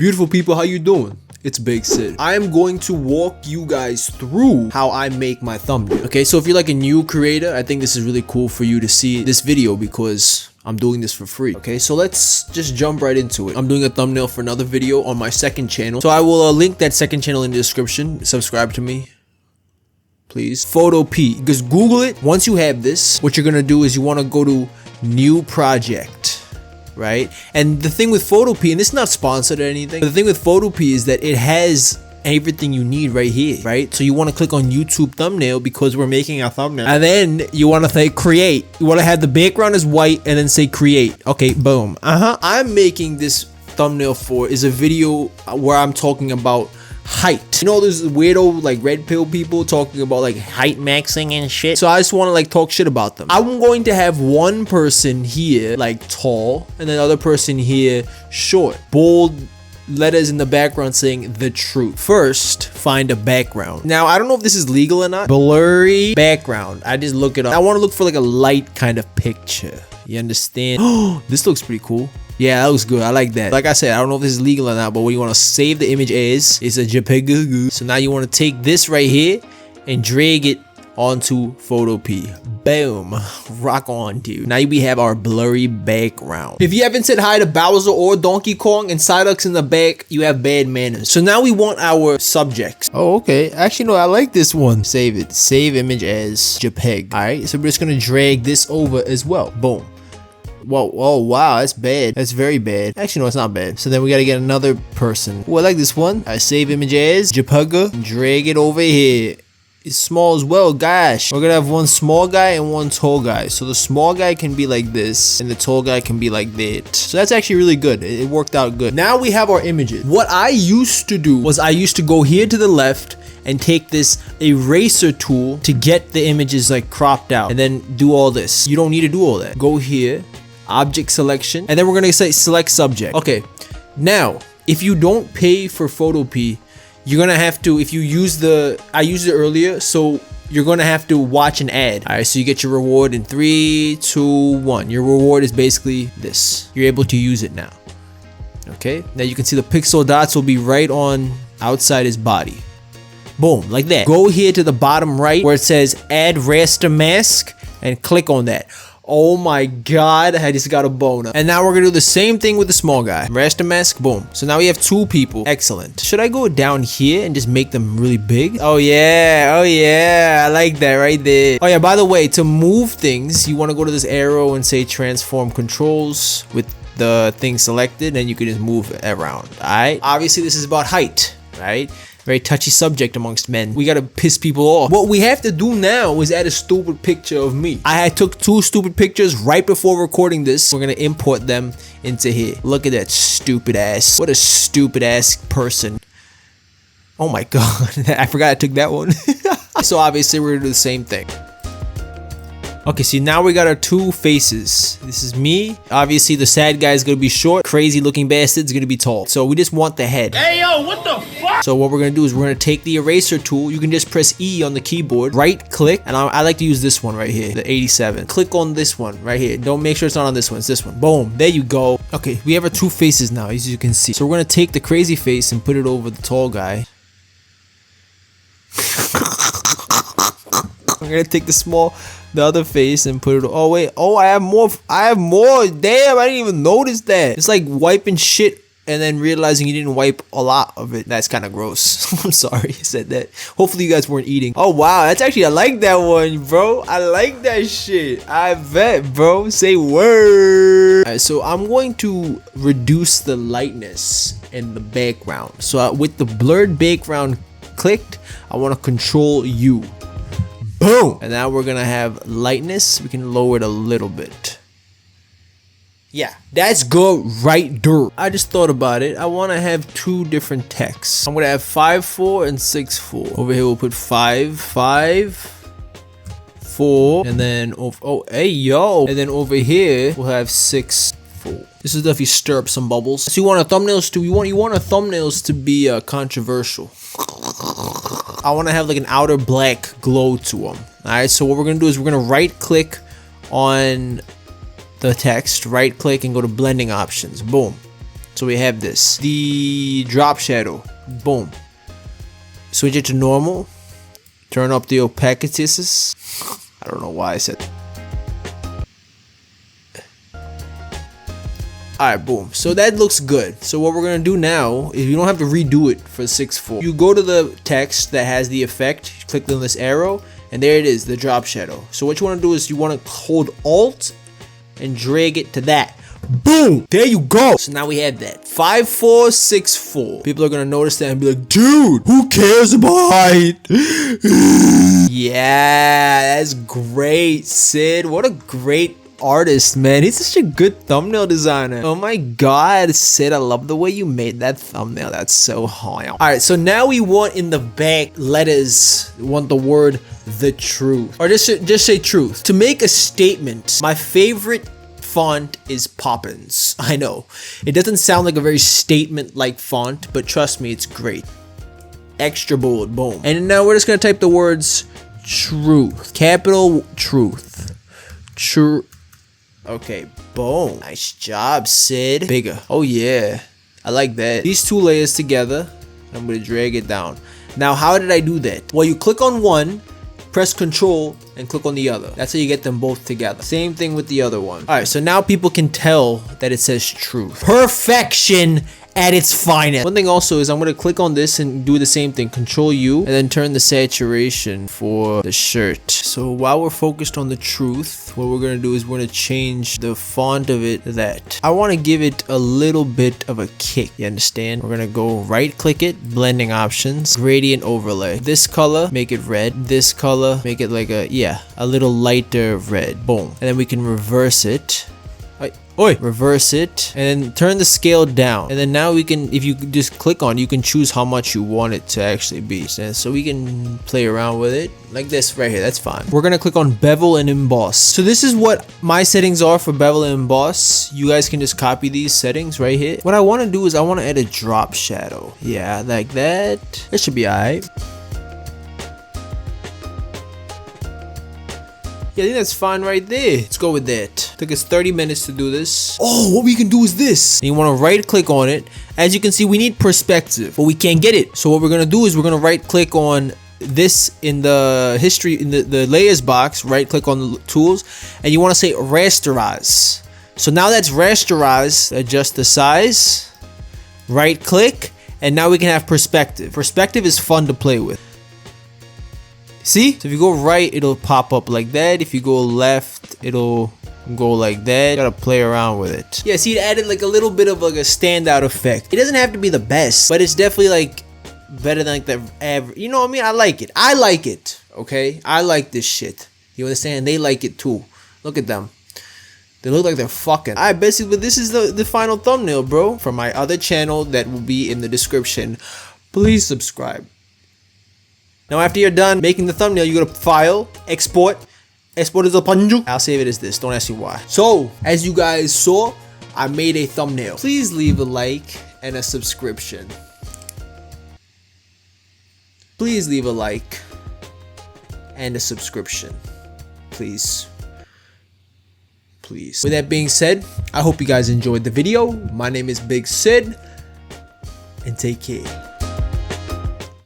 Beautiful people, how you doing? It's Big Sid. I am going to walk you guys through how I make my thumbnail. Okay, so if you're like a new creator, I think this is really cool for you to see this video because I'm doing this for free. Okay, so let's just jump right into it. I'm doing a thumbnail for another video on my second channel. So I will link that second channel in the description. Subscribe to me, please. Photopea. Just Google it. Once you have this, what you're gonna do is you wanna go to new project. Right? And the thing with Photopea, and this is not sponsored or anything, but the thing with Photopea is that it has everything you need right here, right? So you want to click on YouTube thumbnail because we're making our thumbnail, and then you want to say create. You want to have the background as white and then say create. Okay, boom. I'm making this thumbnail for is a video where I'm talking about height. You know, there's weirdo like red pill people talking about like height maxing and shit. So I just want to like talk shit about them. I'm going to have one person here like tall and then the other person here short. Bold letters in the background saying the truth. First, find a background. Now, I don't know if this is legal or not. Blurry background. I just look it up. I want to look for like a light kind of picture. You understand? Oh, this looks pretty cool. Yeah, that looks good. I like that. Like I said, I don't know if this is legal or not, but what you want to save the image as is a JPEG. So now you want to take this right here and drag it onto Photopea. Boom. Rock on, dude. Now we have our blurry background. If you haven't said hi to Bowser or Donkey Kong and Psyduck's in the back, you have bad manners. So now we want our subjects. Oh, okay. Actually, no, I like this one. Save it. Save image as JPEG. All right, so we're just going to drag this over as well. Boom. Whoa, oh wow, that's bad. That's very bad. Actually, no, it's not bad. So then we gotta get another person. Oh, I like this one. I save image as JPEG. Drag it over here. It's small as well, gosh. We're gonna have one small guy and one tall guy. So the small guy can be like this and the tall guy can be like that. So that's actually really good. It worked out good. Now we have our images. What I used to do was I used to go here to the left and take this eraser tool to get the images like cropped out and then do all this. You don't need to do all that. Go here, object selection, and then we're gonna say select subject. Okay, now if you don't pay for Photopea, you're gonna have to, if you use the, I used it earlier, so you're gonna have to watch an ad. All right, so you get your reward in 3, 2, 1. Your reward is basically this. You're able to use it now. Okay, now you can see the pixel dots will be right on outside his body. Boom, like that. Go here to the bottom right where it says add raster mask and click on that. Oh my god, I just got a boner. And now we're gonna do the same thing with the small guy. Raster mask, boom. So now we have 2 people. Excellent. Should I go down here and just make them really big? Oh yeah, I like that right there. Oh yeah, by the way, to move things, you wanna go to this arrow and say transform controls with the thing selected, and you can just move it around, all right? Obviously, this is about height, right? Very touchy subject amongst men. We gotta piss people off. What we have to do now is add a stupid picture of me. I took 2 stupid pictures right before recording this. We're gonna import them into here. Look at that stupid ass. What a stupid ass person. Oh my god. I forgot I took that one. So obviously we're gonna do the same thing. Okay, see now we got our 2 faces. This is me. Obviously the sad guy is gonna be short. Crazy looking bastard's gonna be tall. So we just want the head. Hey yo, what the fuck? So what we're gonna do is we're gonna take the eraser tool. You can just press E on the keyboard. Right click, and I like to use this one right here, the 87. Click on this one right here. Don't make sure it's not on this one. It's this one. Boom. There you go. Okay, we have our 2 faces now, as you can see. So we're gonna take the crazy face and put it over the tall guy. We're gonna take the other face and put it. Oh wait, oh I have more. Damn, I didn't even notice that. It's like wiping shit and then realizing you didn't wipe a lot of it. That's kind of gross. I'm sorry I said that. Hopefully you guys weren't eating. Oh wow, that's actually, I like that one, bro. I like that shit. I bet, bro. Say word. Alright, so I'm going to reduce the lightness in the background. So with the blurred background clicked, I want to control U. Boom! And now we're gonna have lightness. We can lower it a little bit. Yeah, that's good right there. I just thought about it. I want to have 2 different texts. I'm gonna have 5.4 and 6.4. Over here we'll put 5, 4, and then oh hey yo, and then over here we'll have 6.4. This is if you stir up some bubbles. So you want our thumbnails to, you want our thumbnails to be controversial. I want to have like an outer black glow to them. Alright, so what we're going to do is we're going to right click on the text, right click and go to blending options. Boom. So we have this. The drop shadow. Boom. Switch it to normal. Turn up the opacity. I don't know why I said. Alright, boom. So that looks good. So what we're gonna do now is you don't have to redo it for 6.4. You go to the text that has the effect, click on this arrow, and there it is, the drop shadow. So what you wanna do is you wanna hold Alt and drag it to that. Boom! There you go! So now we have that. 5.4.6.4. People are gonna notice that and be like, dude, who cares about height? Yeah, that's great, Sid. What a great artist, man. He's such a good thumbnail designer. Oh my god, Sid, I love the way you made that thumbnail. That's so high. Alright, so now we want in the back letters, we want the word the truth. Or just say truth. To make a statement, my favorite font is Poppins. I know. It doesn't sound like a very statement-like font, but trust me, it's great. Extra bold, boom. And now we're just gonna type the words truth. Capital truth. True. Okay, boom. Nice job, Sid. Bigger. Oh yeah. I like that. These two layers together. I'm gonna drag it down. Now, how did I do that? Well, you click on one, press Control, and click on the other. That's how you get them both together. Same thing with the other one. Alright, so now people can tell that it says truth. Perfection at its finest. One thing also is I'm gonna click on this and do the same thing. Control U and then turn the saturation for the shirt. So while we're focused on the truth, what we're gonna do is we're gonna change the font of it to that. I wanna give it a little bit of a kick. You understand? We're gonna go right click it, blending options, gradient overlay. This color, make it red. This color, make it like a little lighter red. Boom. And then we can reverse it. Reverse it and then turn the scale down, and then now we can, if you just click on, you can choose how much you want it to actually be, so we can play around with it like this right here. That's fine. We're gonna click on bevel and emboss. So this is what my settings are for bevel and emboss. You guys can just copy these settings right here. What I want to do is I want to add a drop shadow. Yeah, like that. It should be alright. Yeah, I think that's fine right there. Let's go with that. Took us 30 minutes to do this. Oh, what we can do is this. And you want to right click on it. As you can see, we need perspective, but we can't get it. So what we're going to do is we're going to right click on this in the history, in the layers box, right click on the tools, and you want to say rasterize. So now that's rasterized, adjust the size, right click, and now we can have perspective. Perspective is fun to play with. See? So if you go right, it'll pop up like that. If you go left, it'll go like that. You gotta play around with it. Yeah, see, it added like a little bit of like a standout effect. It doesn't have to be the best, but it's definitely like better than like the average. You know what I mean? I like it. I like it. Okay? I like this shit. You understand? They like it too. Look at them. They look like they're fucking. Alright, basically, this is the final thumbnail, bro. From my other channel that will be in the description. Please subscribe. Now after you're done making the thumbnail, you go to File, Export. Export as a panju. I'll save it as this. Don't ask me why. So, as you guys saw, I made a thumbnail. Please leave a like and a subscription. Please leave a like and a subscription. Please. Please. With that being said, I hope you guys enjoyed the video. My name is Big Sid, and take care.